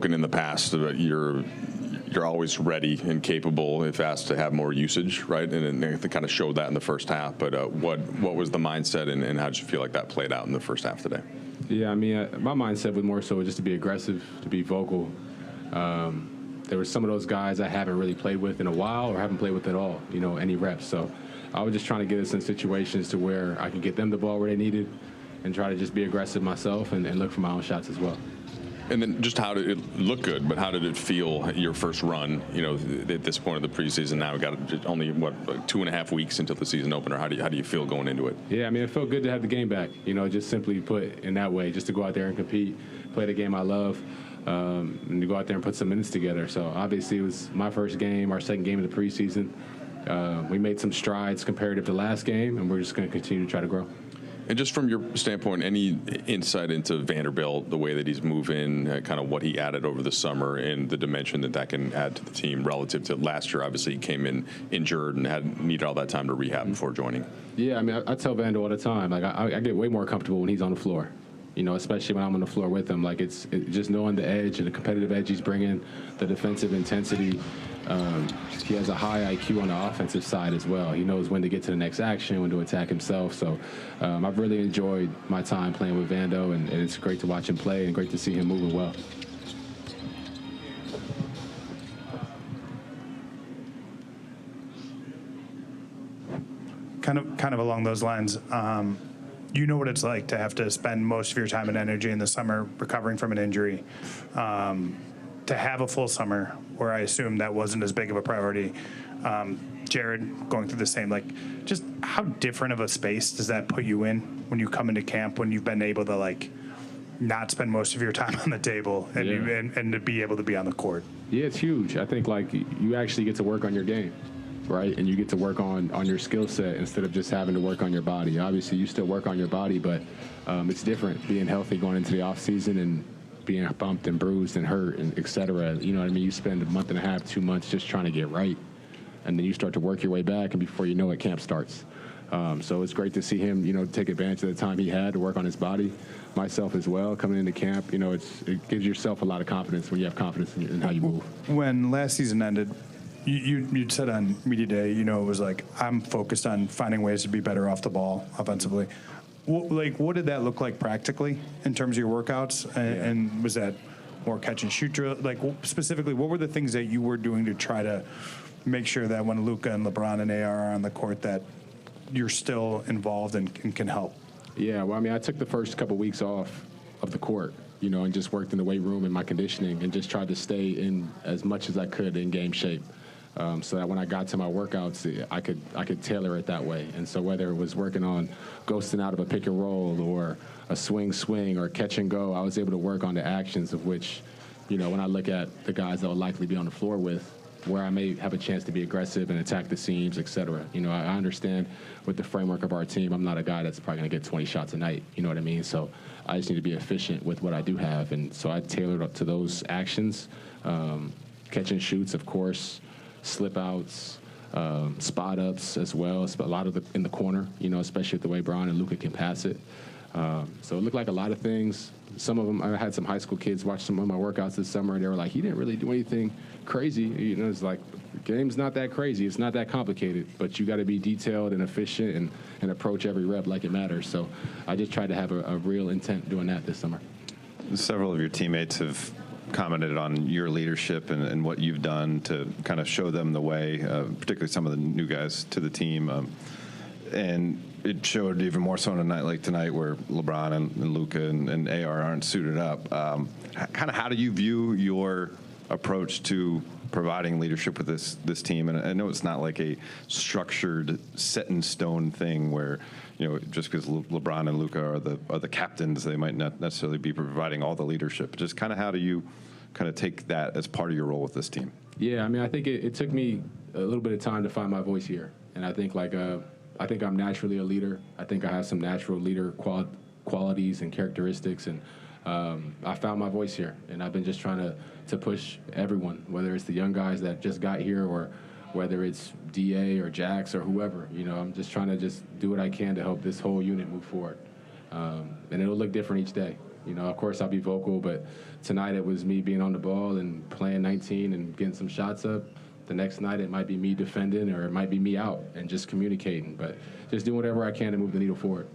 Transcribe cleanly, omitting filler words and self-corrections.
spoken in the past about you're always ready and capable if asked to have more usage, right? And they kind of showed that in the first half. But what was the mindset, and how did you feel like that played out in the first half today? Yeah, I mean, my mindset was more so just to be aggressive, to be vocal. There were some of those guys I haven't really played with in a while or haven't played with at all, any reps. So I was just trying to get us in situations to where I can get them the ball where they needed and try to just be aggressive myself and look for my own shots as well. And then just how did it look good, but how did it feel your first run, at this point of the preseason? Now we've got only, 2.5 weeks until the season opener. How do you feel going into it? Yeah, I mean, it felt good to have the game back, just simply put in that way, just to go out there and compete, play the game I love, and to go out there and put some minutes together. So obviously it was my first game, our second game of the preseason. We made some strides comparative to last game, and we're just going to continue to try to grow. And just from your standpoint, any insight into Vanderbilt, the way that he's moving, kind of what he added over the summer and the dimension that can add to the team relative to last year? Obviously, he came in injured and needed all that time to rehab before joining. Yeah, I mean, I tell Vando all the time, like, I get way more comfortable when he's on the floor, especially when I'm on the floor with him. Like, it's just knowing the edge and the competitive edge he's bringing, the defensive intensity. He has a high IQ on the offensive side as well. He knows when to get to the next action, when to attack himself. So I've really enjoyed my time playing with Vando, and it's great to watch him play and great to see him moving well. Kind of along those lines, you know what it's like to have to spend most of your time and energy in the summer recovering from an injury. To have a full summer where I assume that wasn't as big of a priority. Jared going through the same, just how different of a space does that put you in when you come into camp, when you've been able to not spend most of your time on the table and and to be able to be on the court? Yeah, it's huge. I think you actually get to work on your game, right? And you get to work on your skill set instead of just having to work on your body. Obviously, you still work on your body, but it's different being healthy going into the off season and being bumped and bruised and hurt and et cetera. You know what I mean? You spend a month and a half, 2 months just trying to get right. And then you start to work your way back, and before you know it, camp starts. So it's great to see him, take advantage of the time he had to work on his body. Myself as well, coming into camp, it gives yourself a lot of confidence when you have confidence in how you move. When last season ended, you said on media day, it was like, I'm focused on finding ways to be better off the ball offensively. What did that look like practically in terms of your workouts? And was that more catch and shoot drill? Specifically, what were the things that you were doing to try to make sure that when Luka and LeBron and AR are on the court that you're still involved and can help? Yeah, well, I mean, I took the first couple weeks off of the court, and just worked in the weight room and my conditioning and just tried to stay in as much as I could in game shape. So that when I got to my workouts, I could tailor it that way. And so whether it was working on ghosting out of a pick and roll or a swing or catch and go, I was able to work on the actions of which, when I look at the guys that will likely be on the floor with, where I may have a chance to be aggressive and attack the seams, et cetera. I understand with the framework of our team, I'm not a guy that's probably going to get 20 shots a night. You know what I mean? So I just need to be efficient with what I do have. And so I tailored up to those actions, catch and shoots, of course, slip outs, spot ups as well. A lot of in the corner, especially with the way Bron and Luka can pass it. So it looked like a lot of things. Some of them, I had some high school kids watch some of my workouts this summer, and they were like, he didn't really do anything crazy. It's like, the game's not that crazy. It's not that complicated, but you got to be detailed and efficient and approach every rep like it matters. So I just tried to have a real intent doing that this summer. Several of your teammates have commented on your leadership and what you've done to kind of show them the way, particularly some of the new guys to the team. And it showed even more so on a night like tonight where LeBron and Luka and AR aren't suited up. Kind of how do you view your approach to providing leadership with this team? And I know it's not like a structured, set-in-stone thing where, just because LeBron and Luka are the captains, they might not necessarily be providing all the leadership. Just kind of how do you kind of take that as part of your role with this team? Yeah, I mean, I think it took me a little bit of time to find my voice here. And I think I think I'm naturally a leader. I think I have some natural leader qualities and characteristics, and I found my voice here. And I've been just trying to push everyone, whether it's the young guys that just got here or whether it's DA or Jax or whoever. I'm just trying to just do what I can to help this whole unit move forward. And it'll look different each day. You know, of course, I'll be vocal, but tonight it was me being on the ball and playing 19 and getting some shots up. The next night it might be me defending, or it might be me out and just communicating. But just doing whatever I can to move the needle forward.